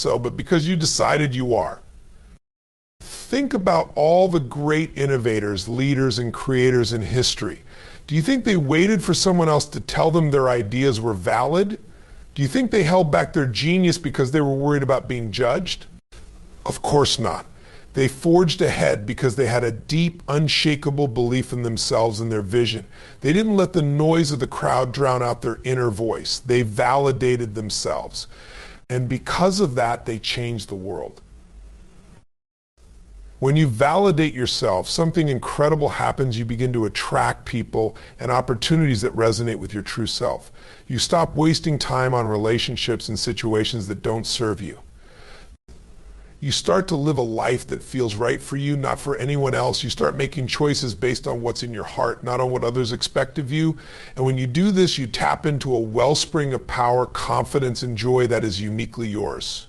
so, but because you decided you are. Think about all the great innovators, leaders, and creators in history. Do you think they waited for someone else to tell them their ideas were valid? Do you think they held back their genius because they were worried about being judged? Of course not. They forged ahead because they had a deep, unshakable belief in themselves and their vision. They didn't let the noise of the crowd drown out their inner voice. They validated themselves. And because of that, they changed the world. When you validate yourself, something incredible happens. You begin to attract people and opportunities that resonate with your true self. You stop wasting time on relationships and situations that don't serve you. You start to live a life that feels right for you, not for anyone else. You start making choices based on what's in your heart, not on what others expect of you. And when you do this, you tap into a wellspring of power, confidence, and joy that is uniquely yours.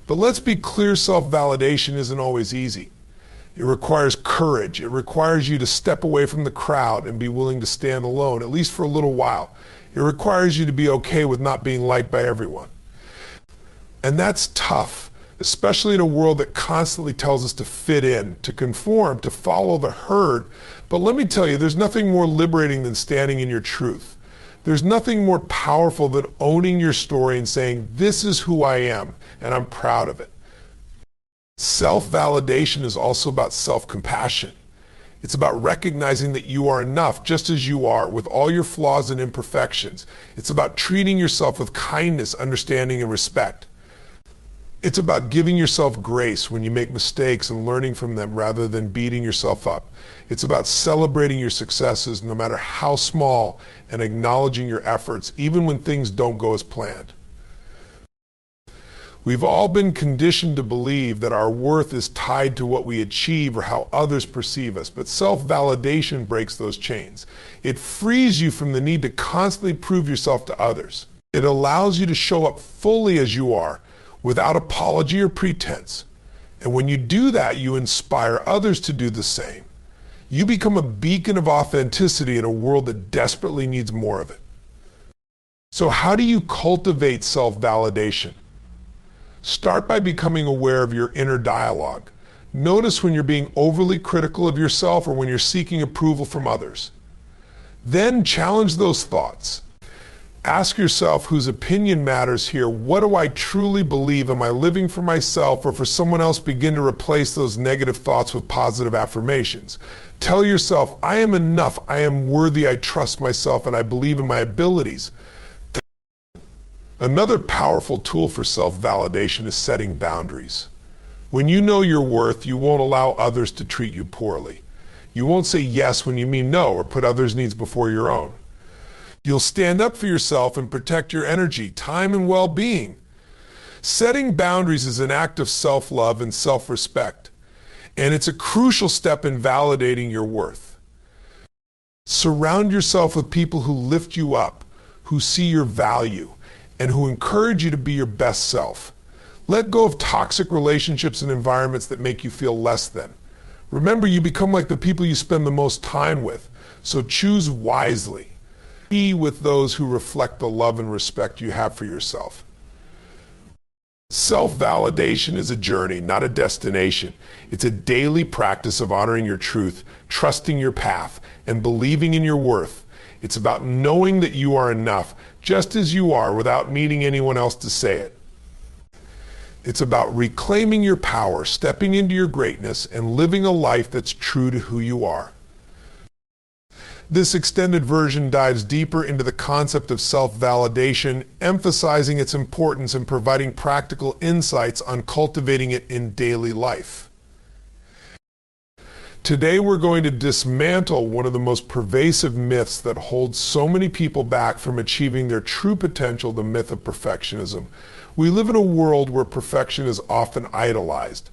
But let's be clear, self-validation isn't always easy. It requires courage. It requires you to step away from the crowd and be willing to stand alone, at least for a little while. It requires you to be okay with not being liked by everyone. And that's tough, especially in a world that constantly tells us to fit in, to conform, to follow the herd. But let me tell you, there's nothing more liberating than standing in your truth. There's nothing more powerful than owning your story and saying, this is who I am, and I'm proud of it. Self-validation is also about self-compassion. It's about recognizing that you are enough just as you are, with all your flaws and imperfections. It's about treating yourself with kindness, understanding, and respect. It's about giving yourself grace when you make mistakes and learning from them rather than beating yourself up. It's about celebrating your successes no matter how small and acknowledging your efforts even when things don't go as planned. We've all been conditioned to believe that our worth is tied to what we achieve or how others perceive us, but self-validation breaks those chains. It frees you from the need to constantly prove yourself to others. It allows you to show up fully as you are, without apology or pretense. And when you do that, you inspire others to do the same. You become a beacon of authenticity in a world that desperately needs more of it. So how do you cultivate self-validation? Start by becoming aware of your inner dialogue. Notice when you're being overly critical of yourself or when you're seeking approval from others. Then challenge those thoughts. Ask yourself whose opinion matters here. What do I truly believe? Am I living for myself or for someone else? Begin to replace those negative thoughts with positive affirmations. Tell yourself, I am enough, I am worthy, I trust myself, and I believe in my abilities. Another powerful tool for self-validation is setting boundaries. When you know your worth, you won't allow others to treat you poorly. You won't say yes when you mean no or put others' needs before your own. You'll stand up for yourself and protect your energy, time, and well-being. Setting boundaries is an act of self-love and self-respect, and it's a crucial step in validating your worth. Surround yourself with people who lift you up, who see your value, and who encourage you to be your best self. Let go of toxic relationships and environments that make you feel less than. Remember, you become like the people you spend the most time with, so choose wisely. Be with those who reflect the love and respect you have for yourself. Self-validation is a journey, not a destination. It's a daily practice of honoring your truth, trusting your path, and believing in your worth. It's about knowing that you are enough, just as you are, without needing anyone else to say it. It's about reclaiming your power, stepping into your greatness, and living a life that's true to who you are. This extended version dives deeper into the concept of self-validation, emphasizing its importance and providing practical insights on cultivating it in daily life. Today we're going to dismantle one of the most pervasive myths that holds so many people back from achieving their true potential, the myth of perfectionism. We live in a world where perfection is often idolized.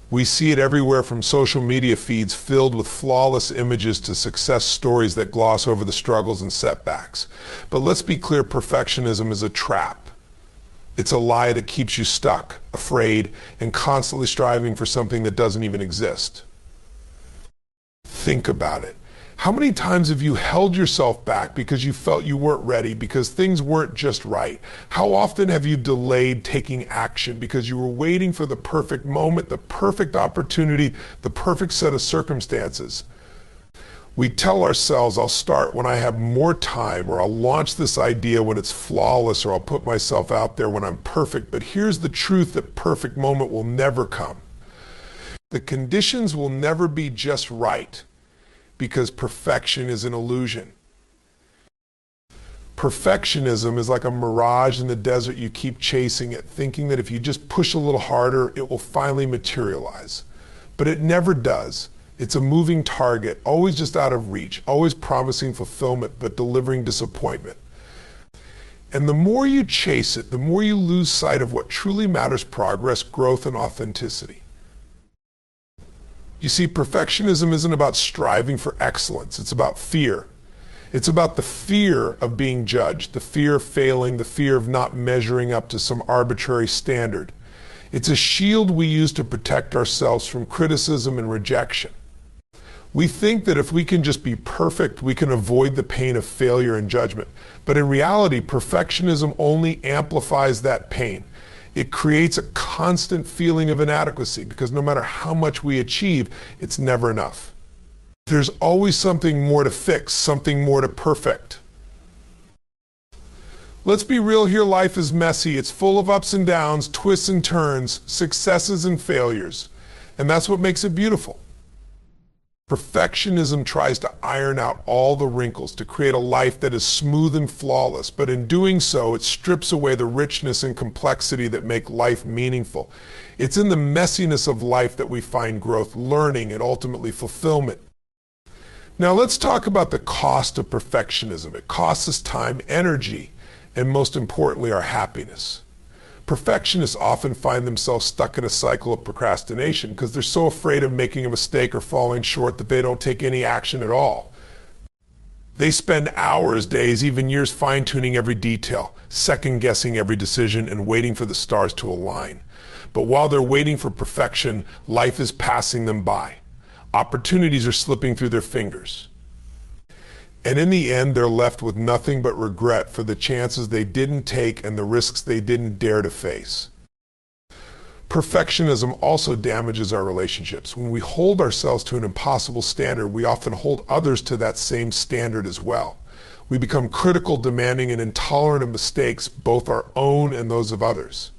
We see it everywhere, from social media feeds filled with flawless images to success stories that gloss over the struggles and setbacks. But let's be clear, perfectionism is a trap. It's a lie that keeps you stuck, afraid, and constantly striving for something that doesn't even exist. Think about it. How many times have you held yourself back because you felt you weren't ready, because things weren't just right? How often have you delayed taking action because you were waiting for the perfect moment, the perfect opportunity, the perfect set of circumstances? We tell ourselves, I'll start when I have more time, or I'll launch this idea when it's flawless, or I'll put myself out there when I'm perfect. But here's the truth: that perfect moment will never come. The conditions will never be just right, because perfection is an illusion. Perfectionism is like a mirage in the desert. You keep chasing it, thinking that if you just push a little harder, it will finally materialize. But it never does. It's a moving target, always just out of reach, always promising fulfillment, but delivering disappointment. And the more you chase it, the more you lose sight of what truly matters: progress, growth, and authenticity. You see, perfectionism isn't about striving for excellence. It's about fear. It's about the fear of being judged, the fear of failing, the fear of not measuring up to some arbitrary standard. It's a shield we use to protect ourselves from criticism and rejection. We think that if we can just be perfect, we can avoid the pain of failure and judgment. But in reality, perfectionism only amplifies that pain. It creates a constant feeling of inadequacy, because no matter how much we achieve, it's never enough. There's always something more to fix, something more to perfect. Let's be real here, life is messy. It's full of ups and downs, twists and turns, successes and failures. And that's what makes it beautiful. Perfectionism tries to iron out all the wrinkles, to create a life that is smooth and flawless, but in doing so, it strips away the richness and complexity that make life meaningful. It's in the messiness of life that we find growth, learning, and ultimately fulfillment. Now let's talk about the cost of perfectionism. It costs us time, energy, and most importantly, our happiness. Perfectionists often find themselves stuck in a cycle of procrastination because they're so afraid of making a mistake or falling short that they don't take any action at all. They spend hours, days, even years fine-tuning every detail, second-guessing every decision, and waiting for the stars to align. But while they're waiting for perfection, life is passing them by. Opportunities are slipping through their fingers. And in the end, they're left with nothing but regret for the chances they didn't take and the risks they didn't dare to face. Perfectionism also damages our relationships. When we hold ourselves to an impossible standard, we often hold others to that same standard as well. We become critical, demanding, and intolerant of mistakes, both our own and those of others.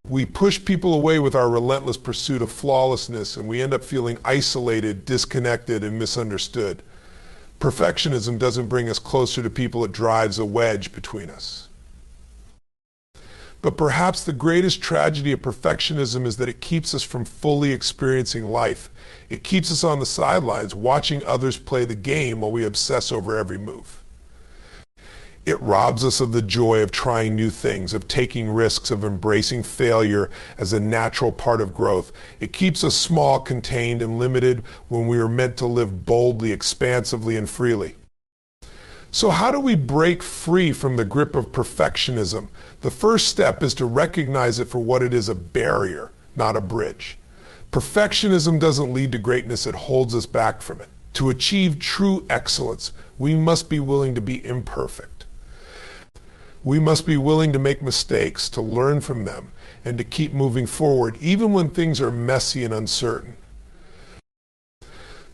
We push people away with our relentless pursuit of flawlessness, and we end up feeling isolated, disconnected, and misunderstood. Perfectionism doesn't bring us closer to people, it drives a wedge between us. But perhaps the greatest tragedy of perfectionism is that it keeps us from fully experiencing life. It keeps us on the sidelines, watching others play the game while we obsess over every move. It robs us of the joy of trying new things, of taking risks, of embracing failure as a natural part of growth. It keeps us small, contained, and limited when we are meant to live boldly, expansively, and freely. So how do we break free from the grip of perfectionism? The first step is to recognize it for what it is: a barrier, not a bridge. Perfectionism doesn't lead to greatness, it holds us back from it. To achieve true excellence, we must be willing to be imperfect. We must be willing to make mistakes, to learn from them, and to keep moving forward, even when things are messy and uncertain.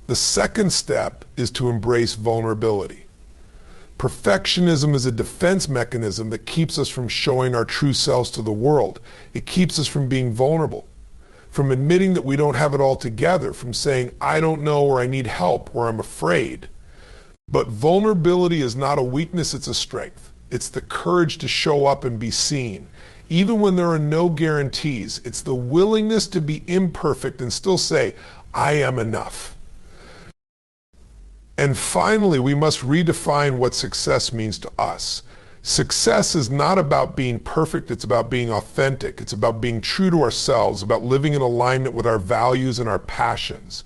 The second step is to embrace vulnerability. Perfectionism is a defense mechanism that keeps us from showing our true selves to the world. It keeps us from being vulnerable, from admitting that we don't have it all together, from saying, I don't know, or I need help, or I'm afraid. But vulnerability is not a weakness, it's a strength. It's the courage to show up and be seen, even when there are no guarantees. It's the willingness to be imperfect and still say, I am enough. And finally, we must redefine what success means to us. Success is not about being perfect, it's about being authentic. It's about being true to ourselves, about living in alignment with our values and our passions.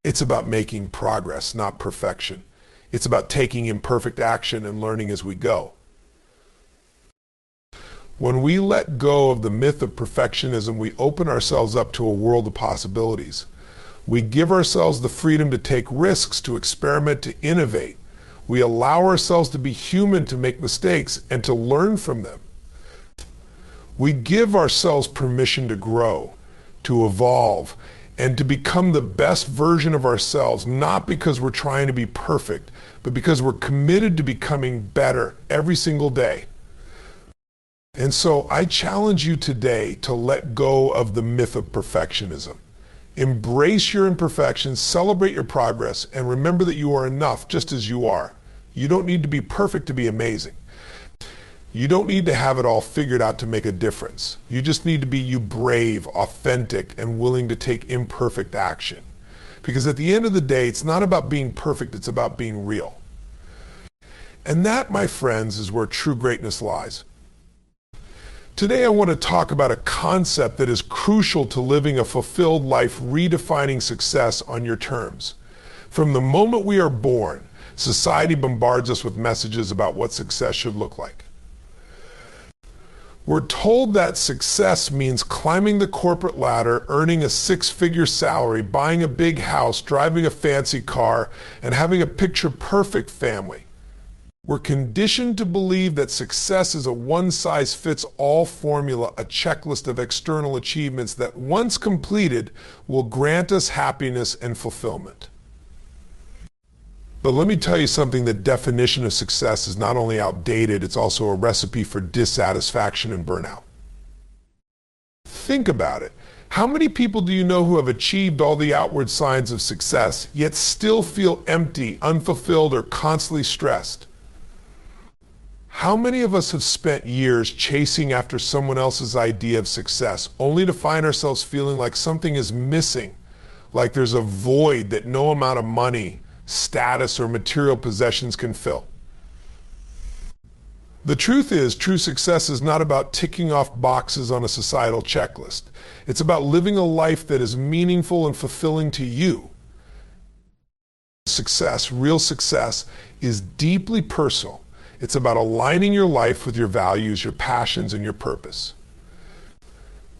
It's about making progress, not perfection. It's about taking imperfect action and learning as we go. When we let go of the myth of perfectionism, we open ourselves up to a world of possibilities. We give ourselves the freedom to take risks, to experiment, to innovate. We allow ourselves to be human, to make mistakes, and to learn from them. We give ourselves permission to grow, to evolve, and to become the best version of ourselves, not because we're trying to be perfect, but because we're committed to becoming better every single day. And so I challenge you today to let go of the myth of perfectionism. Embrace your imperfections, celebrate your progress, and remember that you are enough just as you are. You don't need to be perfect to be amazing. You don't need to have it all figured out to make a difference. You just need to be you brave, authentic, and willing to take imperfect action. Because at the end of the day, it's not about being perfect, it's about being real. And that, my friends, is where true greatness lies. Today I want to talk about a concept that is crucial to living a fulfilled life, redefining success on your terms. From the moment we are born, society bombards us with messages about what success should look like. We're told that success means climbing the corporate ladder, earning a six-figure salary, buying a big house, driving a fancy car, and having a picture-perfect family. We're conditioned to believe that success is a one-size-fits-all formula, a checklist of external achievements that, once completed, will grant us happiness and fulfillment. But let me tell you something, the definition of success is not only outdated, it's also a recipe for dissatisfaction and burnout. Think about it. How many people do you know who have achieved all the outward signs of success, yet still feel empty, unfulfilled, or constantly stressed? How many of us have spent years chasing after someone else's idea of success, only to find ourselves feeling like something is missing, like there's a void that no amount of money, status, or material possessions can fill? The truth is, true success is not about ticking off boxes on a societal checklist. It's about living a life that is meaningful and fulfilling to you. Success, real success, is deeply personal. It's about aligning your life with your values, your passions, and your purpose.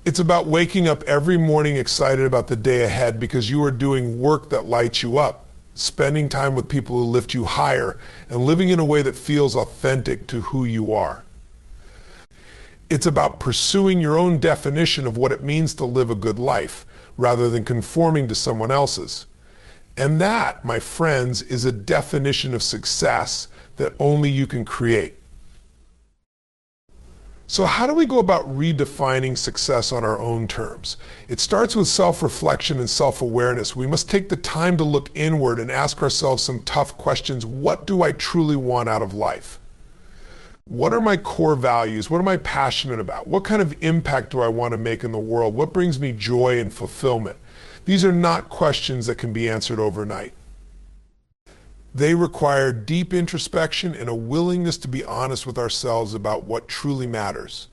It's about waking up every morning excited about the day ahead because you are doing work that lights you up, spending time with people who lift you higher, and living in a way that feels authentic to who you are. It's about pursuing your own definition of what it means to live a good life, rather than conforming to someone else's. And that, my friends, is a definition of success that only you can create. So how do we go about redefining success on our own terms? It starts with self-reflection and self-awareness. We must take the time to look inward and ask ourselves some tough questions. What do I truly want out of life? What are my core values? What am I passionate about? What kind of impact do I want to make in the world? What brings me joy and fulfillment? These are not questions that can be answered overnight. They require deep introspection and a willingness to be honest with ourselves about what truly matters.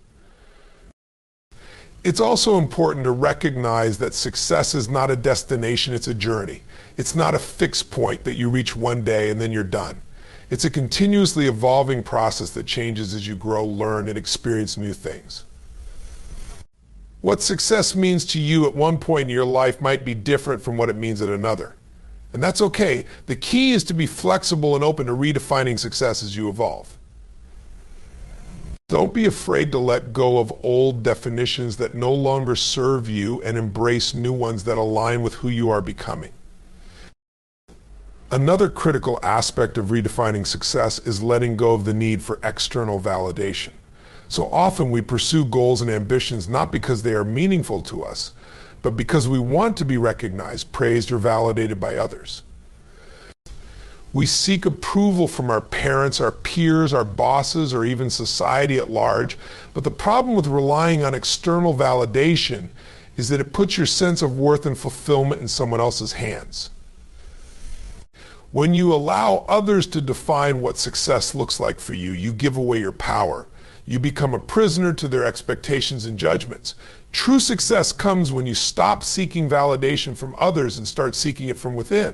It's also important to recognize that success is not a destination, it's a journey. It's not a fixed point that you reach one day and then you're done. It's a continuously evolving process that changes as you grow, learn, and experience new things. What success means to you at one point in your life might be different from what it means at another. And that's okay. The key is to be flexible and open to redefining success as you evolve. Don't be afraid to let go of old definitions that no longer serve you and embrace new ones that align with who you are becoming. Another critical aspect of redefining success is letting go of the need for external validation. So often we pursue goals and ambitions not because they are meaningful to us, but because we want to be recognized, praised, or validated by others. We seek approval from our parents, our peers, our bosses, or even society at large. But the problem with relying on external validation is that it puts your sense of worth and fulfillment in someone else's hands. When you allow others to define what success looks like for you, you give away your power. You become a prisoner to their expectations and judgments. True success comes when you stop seeking validation from others and start seeking it from within.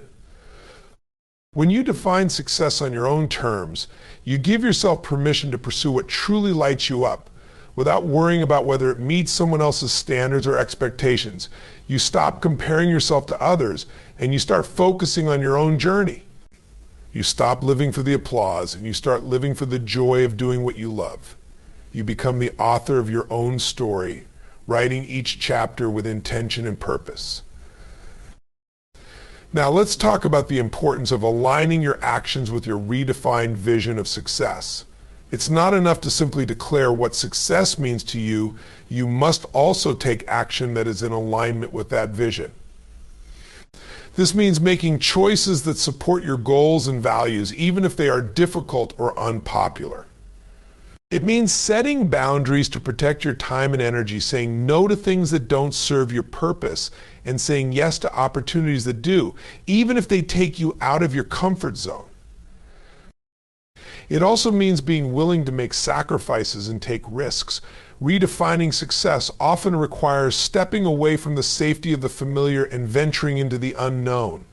When you define success on your own terms, you give yourself permission to pursue what truly lights you up, without worrying about whether it meets someone else's standards or expectations. You stop comparing yourself to others and you start focusing on your own journey. You stop living for the applause and you start living for the joy of doing what you love. You become the author of your own story, writing each chapter with intention and purpose. Now let's talk about the importance of aligning your actions with your redefined vision of success. It's not enough to simply declare what success means to you. You must also take action that is in alignment with that vision. This means making choices that support your goals and values, even if they are difficult or unpopular. It means setting boundaries to protect your time and energy, saying no to things that don't serve your purpose, and saying yes to opportunities that do, even if they take you out of your comfort zone. It also means being willing to make sacrifices and take risks. Redefining success often requires stepping away from the safety of the familiar and venturing into the unknown.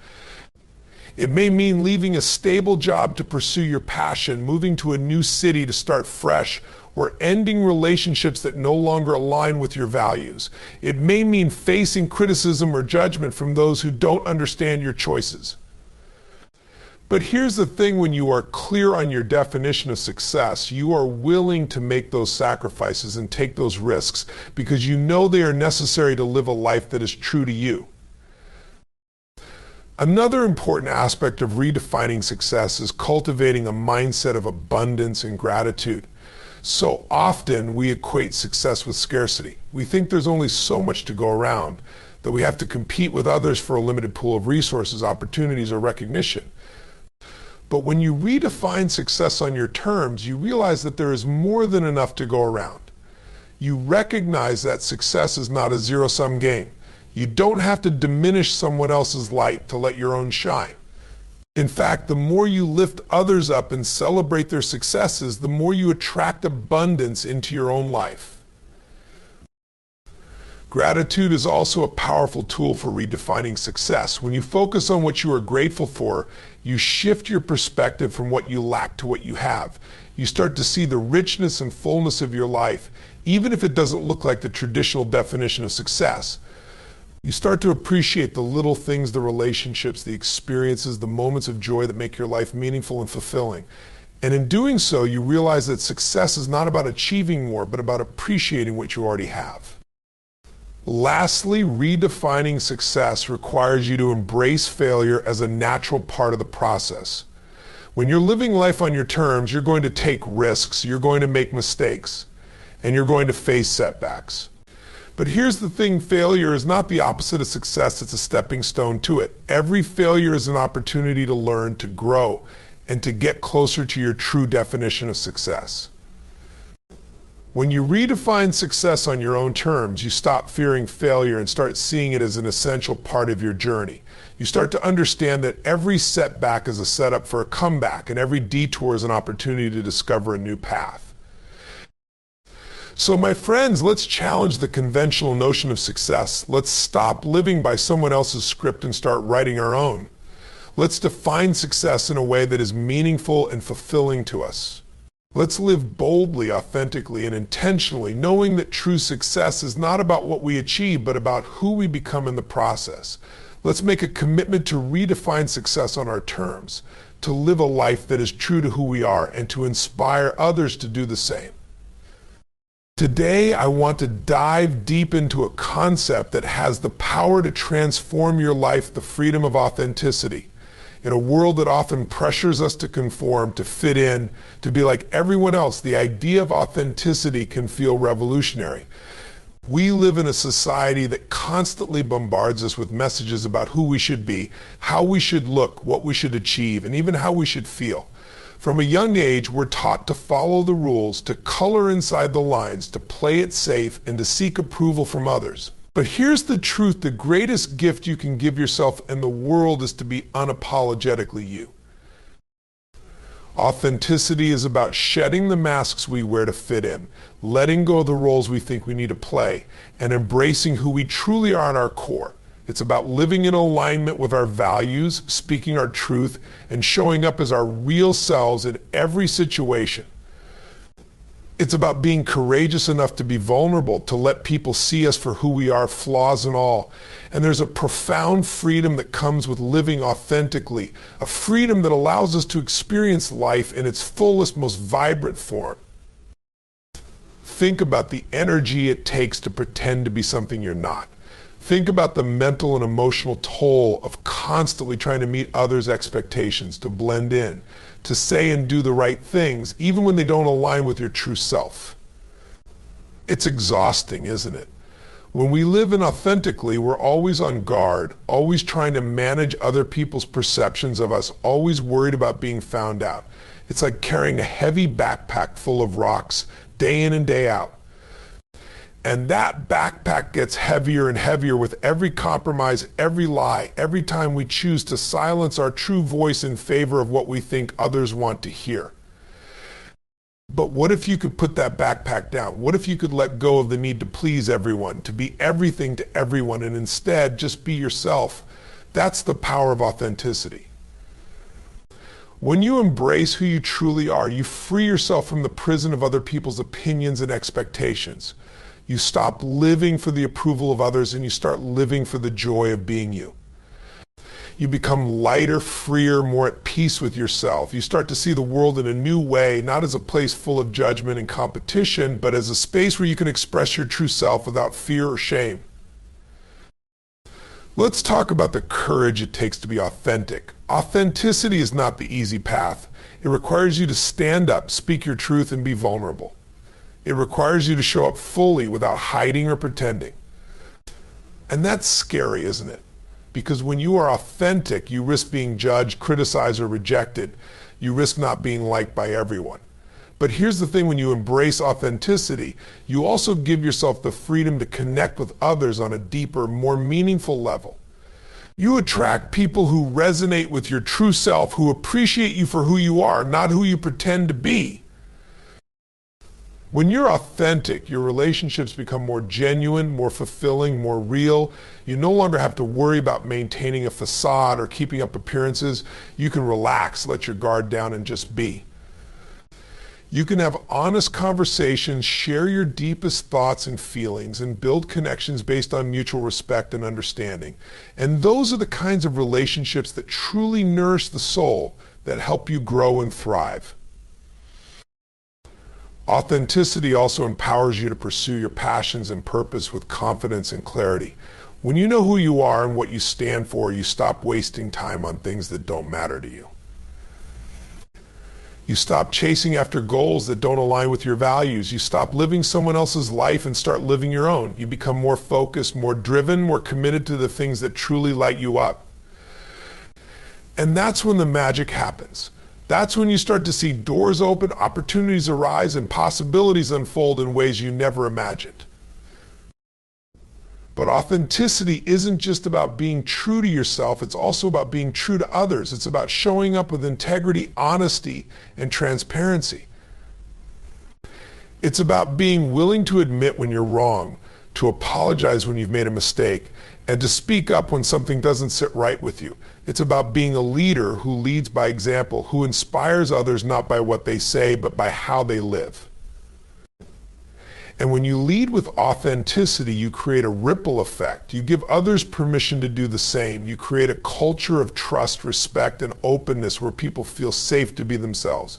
It may mean leaving a stable job to pursue your passion, moving to a new city to start fresh, or ending relationships that no longer align with your values. It may mean facing criticism or judgment from those who don't understand your choices. But here's the thing: when you are clear on your definition of success, you are willing to make those sacrifices and take those risks because you know they are necessary to live a life that is true to you. Another important aspect of redefining success is cultivating a mindset of abundance and gratitude. So often we equate success with scarcity. We think there's only so much to go around, that we have to compete with others for a limited pool of resources, opportunities, or recognition. But when you redefine success on your terms, you realize that there is more than enough to go around. You recognize that success is not a zero-sum game. You don't have to diminish someone else's light to let your own shine. In fact, the more you lift others up and celebrate their successes, the more you attract abundance into your own life. Gratitude is also a powerful tool for redefining success. When you focus on what you are grateful for, you shift your perspective from what you lack to what you have. You start to see the richness and fullness of your life, even if it doesn't look like the traditional definition of success. You start to appreciate the little things, the relationships, the experiences, the moments of joy that make your life meaningful and fulfilling. And in doing so, you realize that success is not about achieving more, but about appreciating what you already have. Lastly, redefining success requires you to embrace failure as a natural part of the process. When you're living life on your terms, you're going to take risks, you're going to make mistakes, and you're going to face setbacks. But here's the thing: failure is not the opposite of success, it's a stepping stone to it. Every failure is an opportunity to learn, to grow, and to get closer to your true definition of success. When you redefine success on your own terms, you stop fearing failure and start seeing it as an essential part of your journey. You start to understand that every setback is a setup for a comeback, and every detour is an opportunity to discover a new path. So my friends, let's challenge the conventional notion of success. Let's stop living by someone else's script and start writing our own. Let's define success in a way that is meaningful and fulfilling to us. Let's live boldly, authentically, and intentionally, knowing that true success is not about what we achieve, but about who we become in the process. Let's make a commitment to redefine success on our terms, to live a life that is true to who we are, and to inspire others to do the same. Today, I want to dive deep into a concept that has the power to transform your life: the freedom of authenticity. In a world that often pressures us to conform, to fit in, to be like everyone else, the idea of authenticity can feel revolutionary. We live in a society that constantly bombards us with messages about who we should be, how we should look, what we should achieve, and even how we should feel. From a young age, we're taught to follow the rules, to color inside the lines, to play it safe, and to seek approval from others. But here's the truth: the greatest gift you can give yourself and the world is to be unapologetically you. Authenticity is about shedding the masks we wear to fit in, letting go of the roles we think we need to play, and embracing who we truly are at our core. It's about living in alignment with our values, speaking our truth, and showing up as our real selves in every situation. It's about being courageous enough to be vulnerable, to let people see us for who we are, flaws and all. And there's a profound freedom that comes with living authentically, a freedom that allows us to experience life in its fullest, most vibrant form. Think about the energy it takes to pretend to be something you're not. Think about the mental and emotional toll of constantly trying to meet others' expectations, to blend in, to say and do the right things, even when they don't align with your true self. It's exhausting, isn't it? When we live inauthentically, we're always on guard, always trying to manage other people's perceptions of us, always worried about being found out. It's like carrying a heavy backpack full of rocks, day in and day out. And that backpack gets heavier and heavier with every compromise, every lie, every time we choose to silence our true voice in favor of what we think others want to hear. But what if you could put that backpack down? What if you could let go of the need to please everyone, to be everything to everyone, and instead just be yourself? That's the power of authenticity. When you embrace who you truly are, you free yourself from the prison of other people's opinions and expectations. You stop living for the approval of others and you start living for the joy of being you. You become lighter, freer, more at peace with yourself. You start to see the world in a new way, not as a place full of judgment and competition, but as a space where you can express your true self without fear or shame. Let's talk about the courage it takes to be authentic. Authenticity is not the easy path. It requires you to stand up, speak your truth, and be vulnerable. It requires you to show up fully without hiding or pretending. And that's scary, isn't it? Because when you are authentic, you risk being judged, criticized, or rejected. You risk not being liked by everyone. But here's the thing, when you embrace authenticity, you also give yourself the freedom to connect with others on a deeper, more meaningful level. You attract people who resonate with your true self, who appreciate you for who you are, not who you pretend to be. When you're authentic, your relationships become more genuine, more fulfilling, more real. You no longer have to worry about maintaining a facade or keeping up appearances. You can relax, let your guard down, and just be. You can have honest conversations, share your deepest thoughts and feelings, and build connections based on mutual respect and understanding. And those are the kinds of relationships that truly nourish the soul, that help you grow and thrive. Authenticity also empowers you to pursue your passions and purpose with confidence and clarity. When you know who you are and what you stand for, you stop wasting time on things that don't matter to you. You stop chasing after goals that don't align with your values. You stop living someone else's life and start living your own. You become more focused, more driven, more committed to the things that truly light you up. And that's when the magic happens. That's when you start to see doors open, opportunities arise, and possibilities unfold in ways you never imagined. But authenticity isn't just about being true to yourself, it's also about being true to others. It's about showing up with integrity, honesty, and transparency. It's about being willing to admit when you're wrong, to apologize when you've made a mistake, and to speak up when something doesn't sit right with you. It's about being a leader who leads by example, who inspires others not by what they say, but by how they live. And when you lead with authenticity, you create a ripple effect. You give others permission to do the same. You create a culture of trust, respect, and openness where people feel safe to be themselves.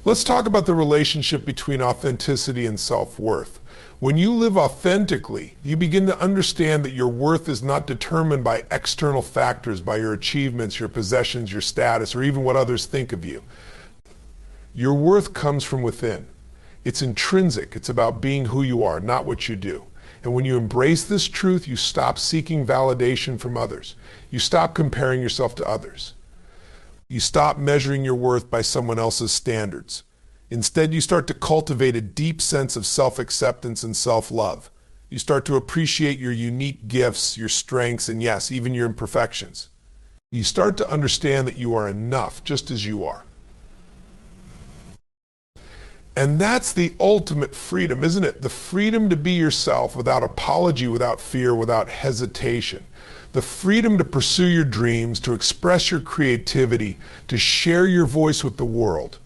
Let's talk about the relationship between authenticity and self-worth. When you live authentically, you begin to understand that your worth is not determined by external factors, by your achievements, your possessions, your status, or even what others think of you. Your worth comes from within. It's intrinsic. It's about being who you are, not what you do. And when you embrace this truth, you stop seeking validation from others. You stop comparing yourself to others. You stop measuring your worth by someone else's standards. Instead, you start to cultivate a deep sense of self-acceptance and self-love. You start to appreciate your unique gifts, your strengths, and yes, even your imperfections. You start to understand that you are enough just as you are. And that's the ultimate freedom, isn't it? The freedom to be yourself without apology, without fear, without hesitation. The freedom to pursue your dreams, to express your creativity, to share your voice with the world.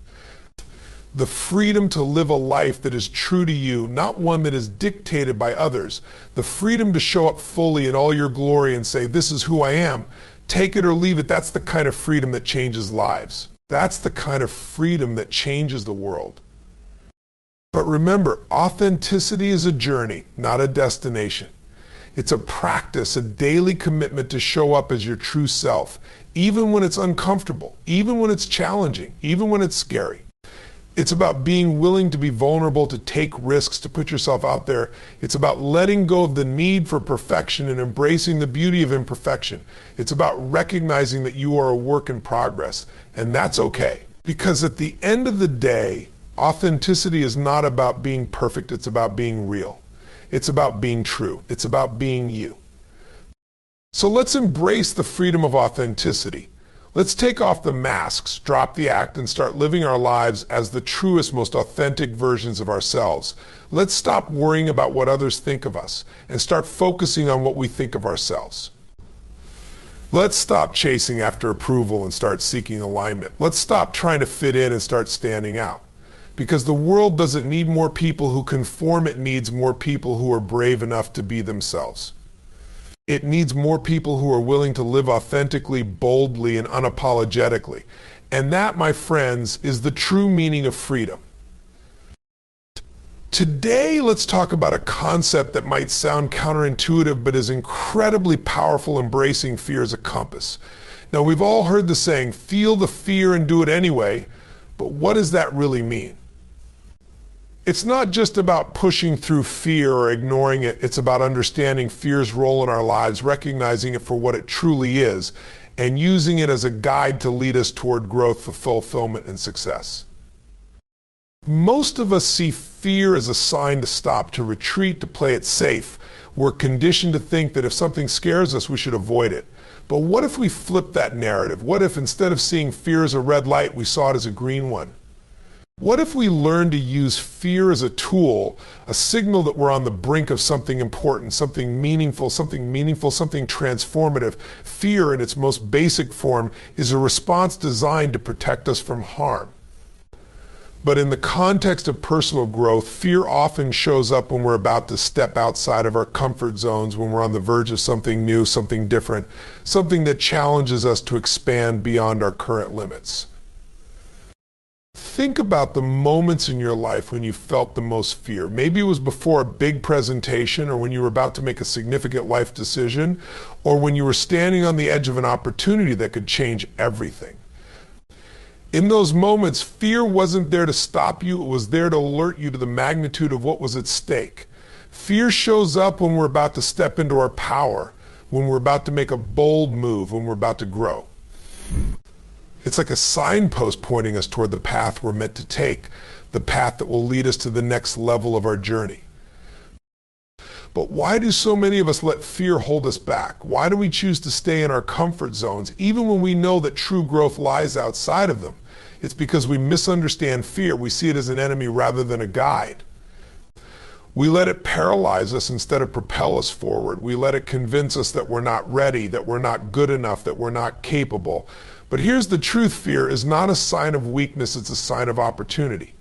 The freedom to live a life that is true to you, not one that is dictated by others. The freedom to show up fully in all your glory and say, this is who I am. Take it or leave it. That's the kind of freedom that changes lives. That's the kind of freedom that changes the world. But remember, authenticity is a journey, not a destination. It's a practice, a daily commitment to show up as your true self, even when it's uncomfortable, even when it's challenging, even when it's scary. It's about being willing to be vulnerable, to take risks, to put yourself out there. It's about letting go of the need for perfection and embracing the beauty of imperfection. It's about recognizing that you are a work in progress, and that's okay. Because at the end of the day, authenticity is not about being perfect, it's about being real. It's about being true. It's about being you. So let's embrace the freedom of authenticity. Let's take off the masks, drop the act, and start living our lives as the truest, most authentic versions of ourselves. Let's stop worrying about what others think of us and start focusing on what we think of ourselves. Let's stop chasing after approval and start seeking alignment. Let's stop trying to fit in and start standing out. Because the world doesn't need more people who conform, it needs more people who are brave enough to be themselves. It needs more people who are willing to live authentically, boldly, and unapologetically. And that, my friends, is the true meaning of freedom. Today, let's talk about a concept that might sound counterintuitive, but is incredibly powerful, embracing fear as a compass. Now, we've all heard the saying, feel the fear and do it anyway, but what does that really mean? It's not just about pushing through fear or ignoring it. It's about understanding fear's role in our lives, recognizing it for what it truly is, and using it as a guide to lead us toward growth, fulfillment, and success. Most of us see fear as a sign to stop, to retreat, to play it safe. We're conditioned to think that if something scares us, we should avoid it. But what if we flip that narrative? What if instead of seeing fear as a red light, we saw it as a green one? What if we learn to use fear as a tool, a signal that we're on the brink of something important, something meaningful, something transformative? Fear in its most basic form is a response designed to protect us from harm. But in the context of personal growth, fear often shows up when we're about to step outside of our comfort zones, when we're on the verge of something new, something different, something that challenges us to expand beyond our current limits. Think about the moments in your life when you felt the most fear. Maybe it was before a big presentation, or when you were about to make a significant life decision, or when you were standing on the edge of an opportunity that could change everything. In those moments, fear wasn't there to stop you, it was there to alert you to the magnitude of what was at stake. Fear shows up when we're about to step into our power, when we're about to make a bold move, when we're about to grow. It's like a signpost pointing us toward the path we're meant to take, the path that will lead us to the next level of our journey. But why do so many of us let fear hold us back? Why do we choose to stay in our comfort zones, even when we know that true growth lies outside of them? It's because we misunderstand fear. We see it as an enemy rather than a guide. We let it paralyze us instead of propel us forward. We let it convince us that we're not ready, that we're not good enough, that we're not capable. But here's the truth: fear is not a sign of weakness, it's a sign of opportunity.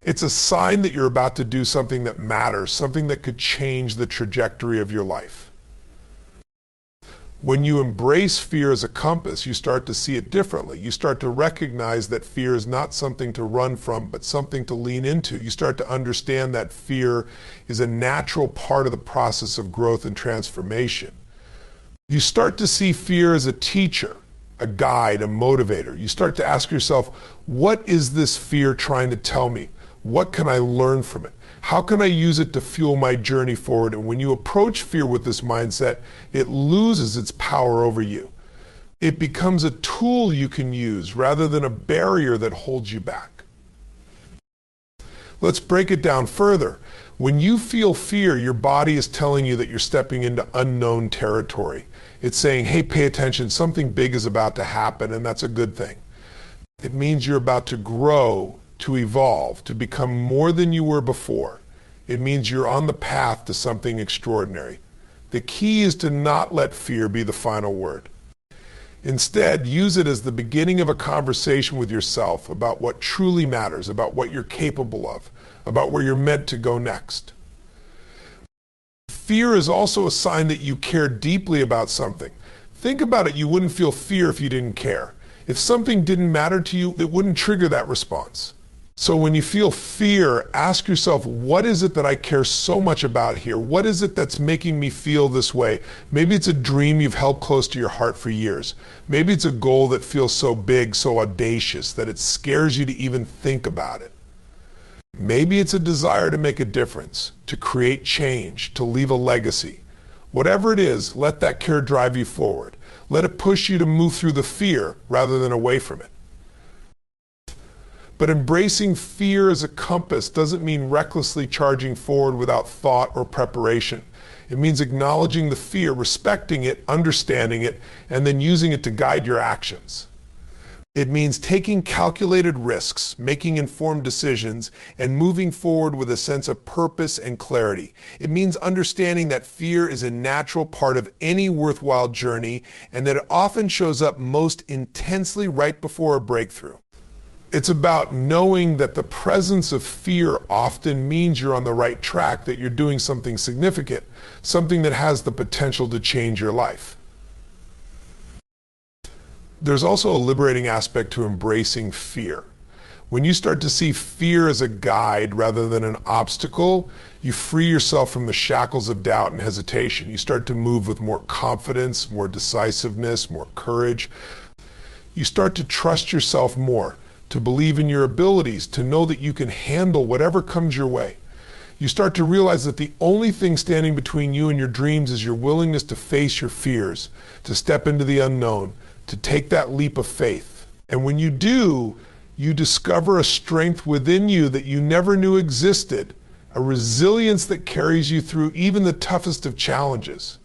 It's a sign that you're about to do something that matters, something that could change the trajectory of your life. When you embrace fear as a compass, you start to see it differently. You start to recognize that fear is not something to run from, but something to lean into. You start to understand that fear is a natural part of the process of growth and transformation. You start to see fear as a teacher, a guide, a motivator. You start to ask yourself, what is this fear trying to tell me? What can I learn from it? How can I use it to fuel my journey forward? And when you approach fear with this mindset, it loses its power over you. It becomes a tool you can use rather than a barrier that holds you back. Let's break it down further. When you feel fear, your body is telling you that you're stepping into unknown territory. It's saying, hey, pay attention, something big is about to happen, and that's a good thing. It means you're about to grow, to evolve, to become more than you were before. It means you're on the path to something extraordinary. The key is to not let fear be the final word. Instead, use it as the beginning of a conversation with yourself about what truly matters, about what you're capable of, about where you're meant to go next. Fear is also a sign that you care deeply about something. Think about it, you wouldn't feel fear if you didn't care. If something didn't matter to you, it wouldn't trigger that response. So when you feel fear, ask yourself, what is it that I care so much about here? What is it that's making me feel this way? Maybe it's a dream you've held close to your heart for years. Maybe it's a goal that feels so big, so audacious, that it scares you to even think about it. Maybe it's a desire to make a difference, to create change, to leave a legacy. Whatever it is, let that care drive you forward. Let it push you to move through the fear rather than away from it. But embracing fear as a compass doesn't mean recklessly charging forward without thought or preparation. It means acknowledging the fear, respecting it, understanding it, and then using it to guide your actions. It means taking calculated risks, making informed decisions, and moving forward with a sense of purpose and clarity. It means understanding that fear is a natural part of any worthwhile journey and that it often shows up most intensely right before a breakthrough. It's about knowing that the presence of fear often means you're on the right track, that you're doing something significant, something that has the potential to change your life. There's also a liberating aspect to embracing fear. When you start to see fear as a guide rather than an obstacle, you free yourself from the shackles of doubt and hesitation. You start to move with more confidence, more decisiveness, more courage. You start to trust yourself more, to believe in your abilities, to know that you can handle whatever comes your way. You start to realize that the only thing standing between you and your dreams is your willingness to face your fears, to step into the unknown, to take that leap of faith. And when you do, you discover a strength within you that you never knew existed, a resilience that carries you through even the toughest of challenges.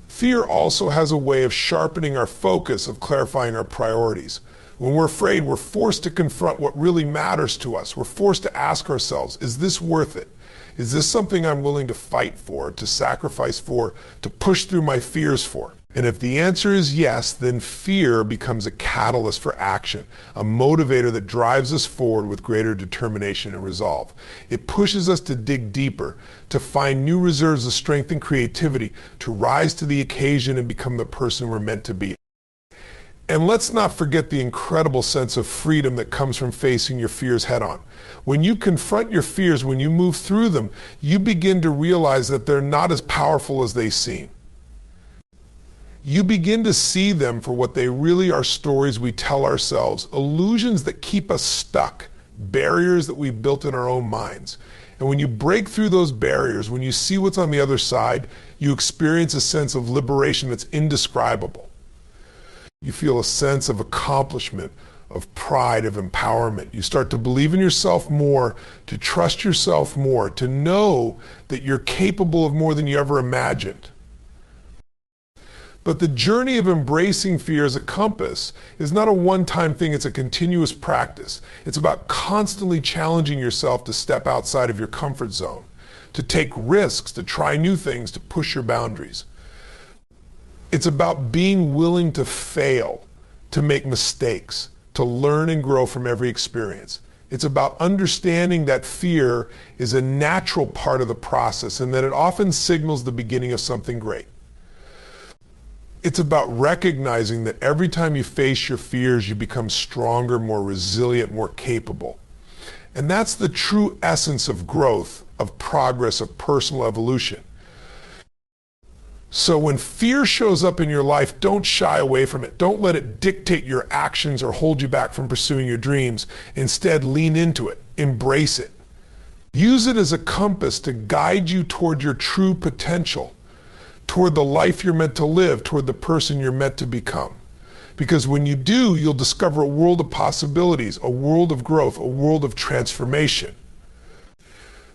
Fear also has a way of sharpening our focus, of clarifying our priorities. When we're afraid, we're forced to confront what really matters to us. We're forced to ask ourselves, is this worth it? Is this something I'm willing to fight for, to sacrifice for, to push through my fears for? And if the answer is yes, then fear becomes a catalyst for action, a motivator that drives us forward with greater determination and resolve. It pushes us to dig deeper, to find new reserves of strength and creativity, to rise to the occasion and become the person we're meant to be. And let's not forget the incredible sense of freedom that comes from facing your fears head on. When you confront your fears, when you move through them, you begin to realize that they're not as powerful as they seem. You begin to see them for what they really are: stories we tell ourselves, illusions that keep us stuck, barriers that we've built in our own minds. And when you break through those barriers, when you see what's on the other side, you experience a sense of liberation that's indescribable. You feel a sense of accomplishment, of pride, of empowerment. You start to believe in yourself more, to trust yourself more, to know that you're capable of more than you ever imagined. But the journey of embracing fear as a compass is not a one-time thing, it's a continuous practice. It's about constantly challenging yourself to step outside of your comfort zone, to take risks, to try new things, to push your boundaries. It's about being willing to fail, to make mistakes, to learn and grow from every experience. It's about understanding that fear is a natural part of the process and that it often signals the beginning of something great. It's about recognizing that every time you face your fears, you become stronger, more resilient, more capable. And that's the true essence of growth, of progress, of personal evolution. So when fear shows up in your life, don't shy away from it. Don't let it dictate your actions or hold you back from pursuing your dreams. Instead, lean into it, embrace it. Use it as a compass to guide you toward your true potential, toward the life you're meant to live, toward the person you're meant to become. Because when you do, you'll discover a world of possibilities, a world of growth, a world of transformation.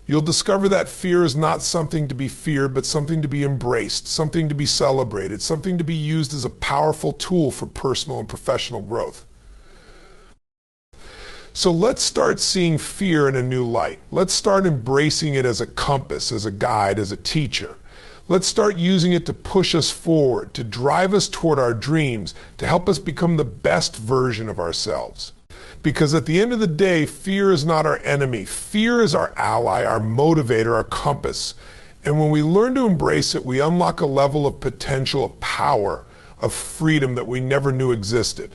You'll discover that fear is not something to be feared, but something to be embraced, something to be celebrated, something to be used as a powerful tool for personal and professional growth. So let's start seeing fear in a new light. Let's start embracing it as a compass, as a guide, as a teacher. Let's start using it to push us forward, to drive us toward our dreams, to help us become the best version of ourselves. Because at the end of the day, fear is not our enemy. Fear is our ally, our motivator, our compass. And when we learn to embrace it, we unlock a level of potential, of power, of freedom that we never knew existed.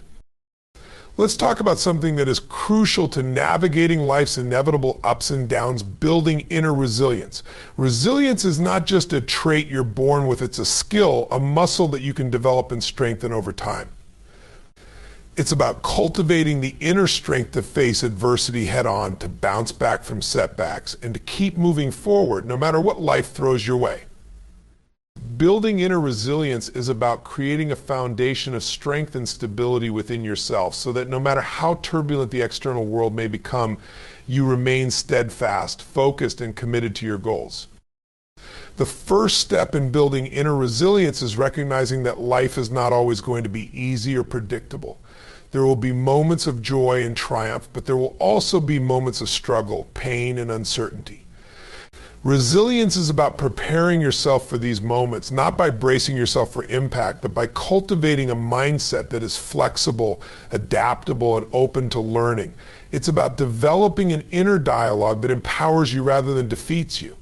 Let's talk about something that is crucial to navigating life's inevitable ups and downs, building inner resilience. Resilience is not just a trait you're born with, it's a skill, a muscle that you can develop and strengthen over time. It's about cultivating the inner strength to face adversity head on, to bounce back from setbacks, and to keep moving forward no matter what life throws your way. Building inner resilience is about creating a foundation of strength and stability within yourself so that no matter how turbulent the external world may become, you remain steadfast, focused, and committed to your goals. The first step in building inner resilience is recognizing that life is not always going to be easy or predictable. There will be moments of joy and triumph, but there will also be moments of struggle, pain, and uncertainty. Resilience is about preparing yourself for these moments, not by bracing yourself for impact, but by cultivating a mindset that is flexible, adaptable, and open to learning. It's about developing an inner dialogue that empowers you rather than defeats you.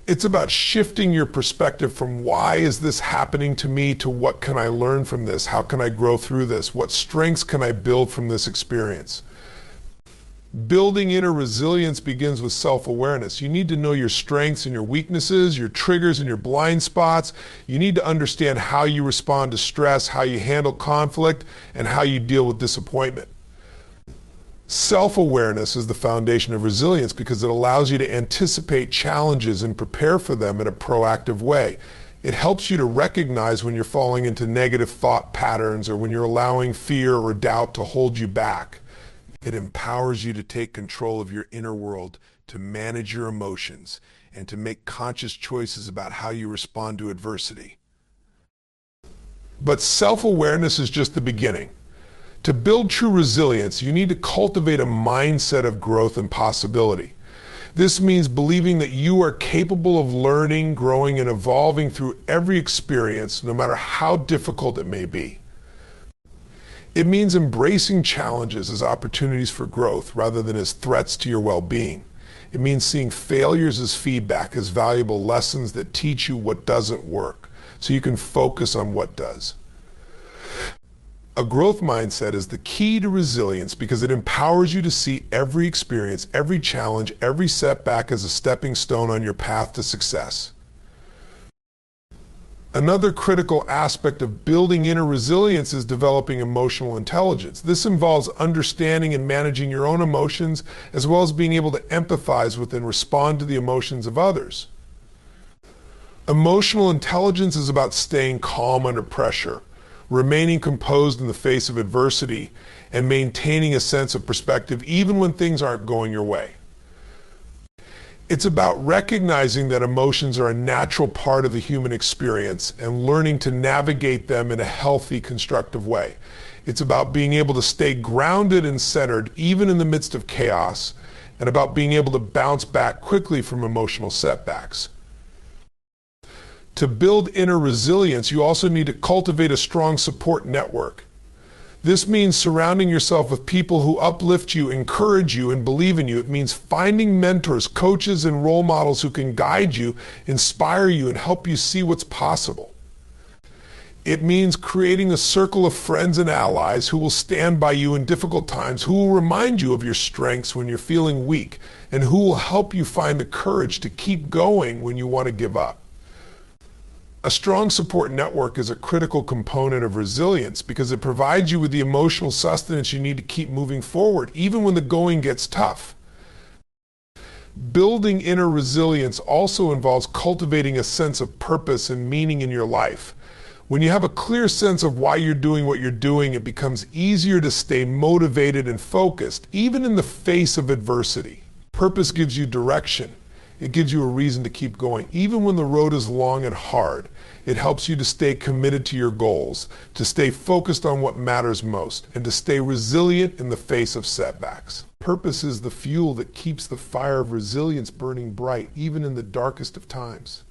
It's about shifting your perspective from why is this happening to me to what can I learn from this? How can I grow through this? What strengths can I build from this experience? Building inner resilience begins with self-awareness. You need to know your strengths and your weaknesses, your triggers and your blind spots. You need to understand how you respond to stress, how you handle conflict, and how you deal with disappointment. Self-awareness is the foundation of resilience because it allows you to anticipate challenges and prepare for them in a proactive way. It helps you to recognize when you're falling into negative thought patterns or when you're allowing fear or doubt to hold you back. It empowers you to take control of your inner world, to manage your emotions, and to make conscious choices about how you respond to adversity. But self-awareness is just the beginning. To build true resilience, you need to cultivate a mindset of growth and possibility. This means believing that you are capable of learning, growing, and evolving through every experience, no matter how difficult it may be. It means embracing challenges as opportunities for growth rather than as threats to your well-being. It means seeing failures as feedback, as valuable lessons that teach you what doesn't work, so you can focus on what does. A growth mindset is the key to resilience because it empowers you to see every experience, every challenge, every setback as a stepping stone on your path to success. Another critical aspect of building inner resilience is developing emotional intelligence. This involves understanding and managing your own emotions, as well as being able to empathize with and respond to the emotions of others. Emotional intelligence is about staying calm under pressure, remaining composed in the face of adversity, and maintaining a sense of perspective even when things aren't going your way. It's about recognizing that emotions are a natural part of the human experience and learning to navigate them in a healthy, constructive way. It's about being able to stay grounded and centered even in the midst of chaos, and about being able to bounce back quickly from emotional setbacks. To build inner resilience, you also need to cultivate a strong support network. This means surrounding yourself with people who uplift you, encourage you, and believe in you. It means finding mentors, coaches, and role models who can guide you, inspire you, and help you see what's possible. It means creating a circle of friends and allies who will stand by you in difficult times, who will remind you of your strengths when you're feeling weak, and who will help you find the courage to keep going when you want to give up. A strong support network is a critical component of resilience because it provides you with the emotional sustenance you need to keep moving forward, even when the going gets tough. Building inner resilience also involves cultivating a sense of purpose and meaning in your life. When you have a clear sense of why you're doing what you're doing, it becomes easier to stay motivated and focused, even in the face of adversity. Purpose gives you direction. It gives you a reason to keep going. Even when the road is long and hard, it helps you to stay committed to your goals, to stay focused on what matters most, and to stay resilient in the face of setbacks. Purpose is the fuel that keeps the fire of resilience burning bright, even in the darkest of times.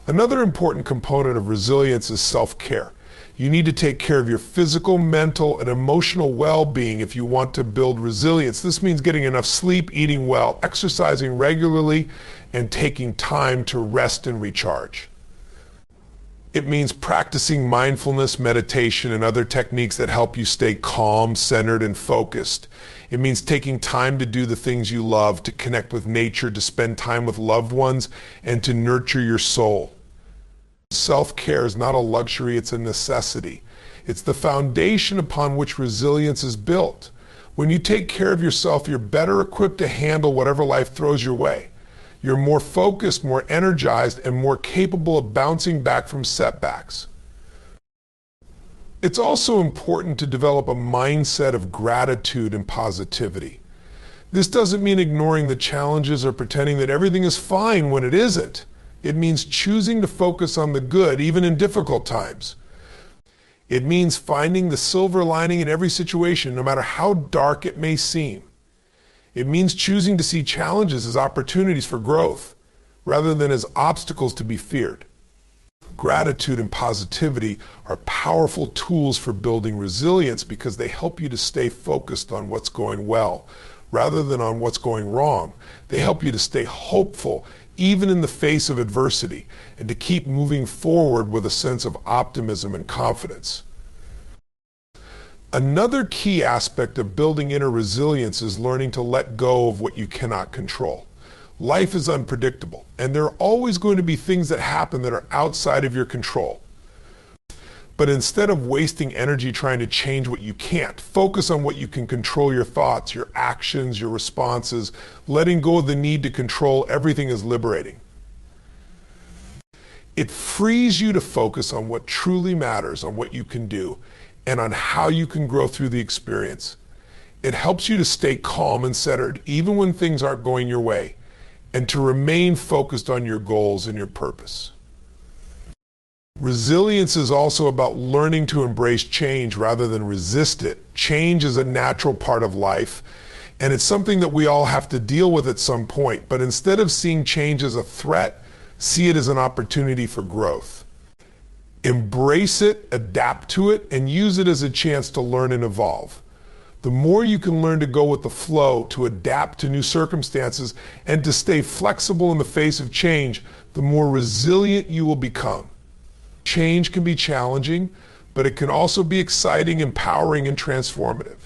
Another important component of resilience is self-care. You need to take care of your physical, mental, and emotional well-being if you want to build resilience. This means getting enough sleep, eating well, exercising regularly, and taking time to rest and recharge. It means practicing mindfulness, meditation, and other techniques that help you stay calm, centered, and focused. It means taking time to do the things you love, to connect with nature, to spend time with loved ones, and to nurture your soul. Self-care is not a luxury, it's a necessity. It's the foundation upon which resilience is built. When you take care of yourself, you're better equipped to handle whatever life throws your way. You're more focused, more energized, and more capable of bouncing back from setbacks. It's also important to develop a mindset of gratitude and positivity. This doesn't mean ignoring the challenges or pretending that everything is fine when it isn't. It means choosing to focus on the good, even in difficult times. It means finding the silver lining in every situation, no matter how dark it may seem. It means choosing to see challenges as opportunities for growth, rather than as obstacles to be feared. Gratitude and positivity are powerful tools for building resilience because they help you to stay focused on what's going well, rather than on what's going wrong. They help you to stay hopeful, even in the face of adversity, and to keep moving forward with a sense of optimism and confidence. Another key aspect of building inner resilience is learning to let go of what you cannot control. Life is unpredictable, and there are always going to be things that happen that are outside of your control. But instead of wasting energy trying to change what you can't, focus on what you can control: your thoughts, your actions, your responses. Letting go of the need to control everything is liberating. It frees you to focus on what truly matters, on what you can do, and on how you can grow through the experience. It helps you to stay calm and centered even when things aren't going your way, and to remain focused on your goals and your purpose. Resilience is also about learning to embrace change rather than resist it. Change is a natural part of life, and it's something that we all have to deal with at some point. But instead of seeing change as a threat, see it as an opportunity for growth. Embrace it, adapt to it, and use it as a chance to learn and evolve. The more you can learn to go with the flow, to adapt to new circumstances, and to stay flexible in the face of change, the more resilient you will become. Change can be challenging, but it can also be exciting, empowering, and transformative.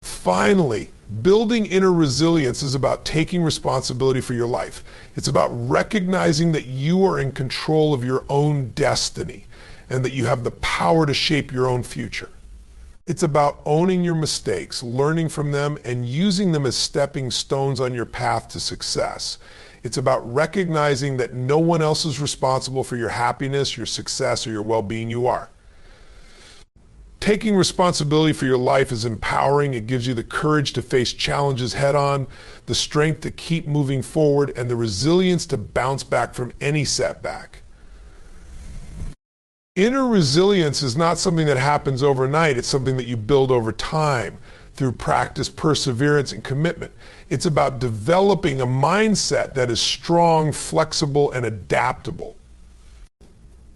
Finally, building inner resilience is about taking responsibility for your life. It's about recognizing that you are in control of your own destiny and that you have the power to shape your own future. It's about owning your mistakes, learning from them, and using them as stepping stones on your path to success. It's about recognizing that no one else is responsible for your happiness, your success, or your well-being. You are. Taking responsibility for your life is empowering. It gives you the courage to face challenges head-on, the strength to keep moving forward, and the resilience to bounce back from any setback. Inner resilience is not something that happens overnight. It's something that you build over time through practice, perseverance, and commitment. It's about developing a mindset that is strong, flexible, and adaptable.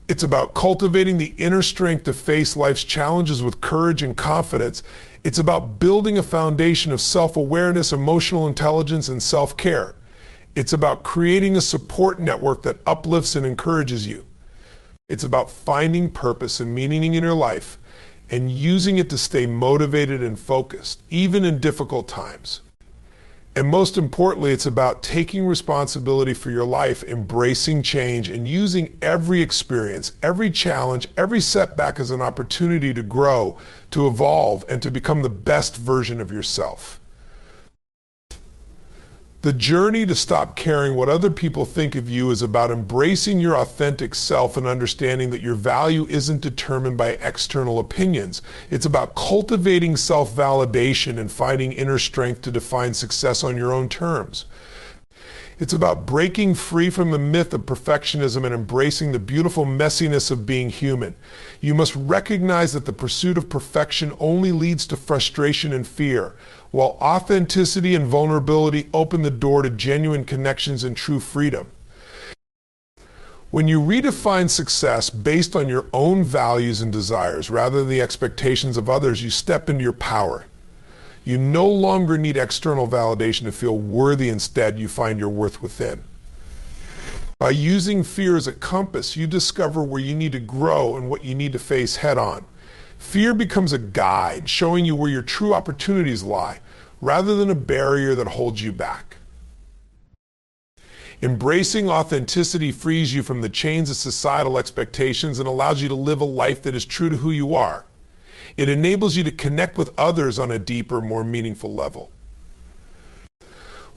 It's about cultivating the inner strength to face life's challenges with courage and confidence. It's about building a foundation of self-awareness, emotional intelligence, and self-care. It's about creating a support network that uplifts and encourages you. It's about finding purpose and meaning in your life and using it to stay motivated and focused, even in difficult times. And most importantly, it's about taking responsibility for your life, embracing change, and using every experience, every challenge, every setback as an opportunity to grow, to evolve, and to become the best version of yourself. The journey to stop caring what other people think of you is about embracing your authentic self and understanding that your value isn't determined by external opinions. It's about cultivating self-validation and finding inner strength to define success on your own terms. It's about breaking free from the myth of perfectionism and embracing the beautiful messiness of being human. You must recognize that the pursuit of perfection only leads to frustration and fear, while authenticity and vulnerability open the door to genuine connections and true freedom. When you redefine success based on your own values and desires rather than the expectations of others, you step into your power. You no longer need external validation to feel worthy. Instead, you find your worth within. By using fear as a compass, you discover where you need to grow and what you need to face head on. Fear becomes a guide, showing you where your true opportunities lie, rather than a barrier that holds you back. Embracing authenticity frees you from the chains of societal expectations and allows you to live a life that is true to who you are. It enables you to connect with others on a deeper, more meaningful level.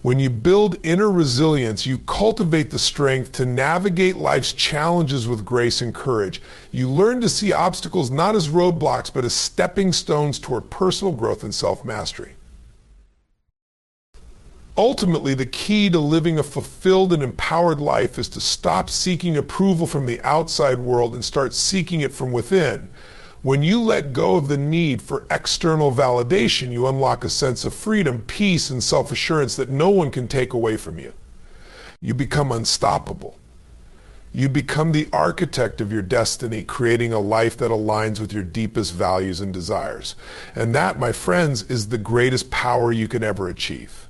When you build inner resilience, you cultivate the strength to navigate life's challenges with grace and courage. You learn to see obstacles not as roadblocks, but as stepping stones toward personal growth and self-mastery. Ultimately, the key to living a fulfilled and empowered life is to stop seeking approval from the outside world and start seeking it from within. When you let go of the need for external validation, you unlock a sense of freedom, peace, and self-assurance that no one can take away from you. You become unstoppable. You become the architect of your destiny, creating a life that aligns with your deepest values and desires. And that, my friends, is the greatest power you can ever achieve.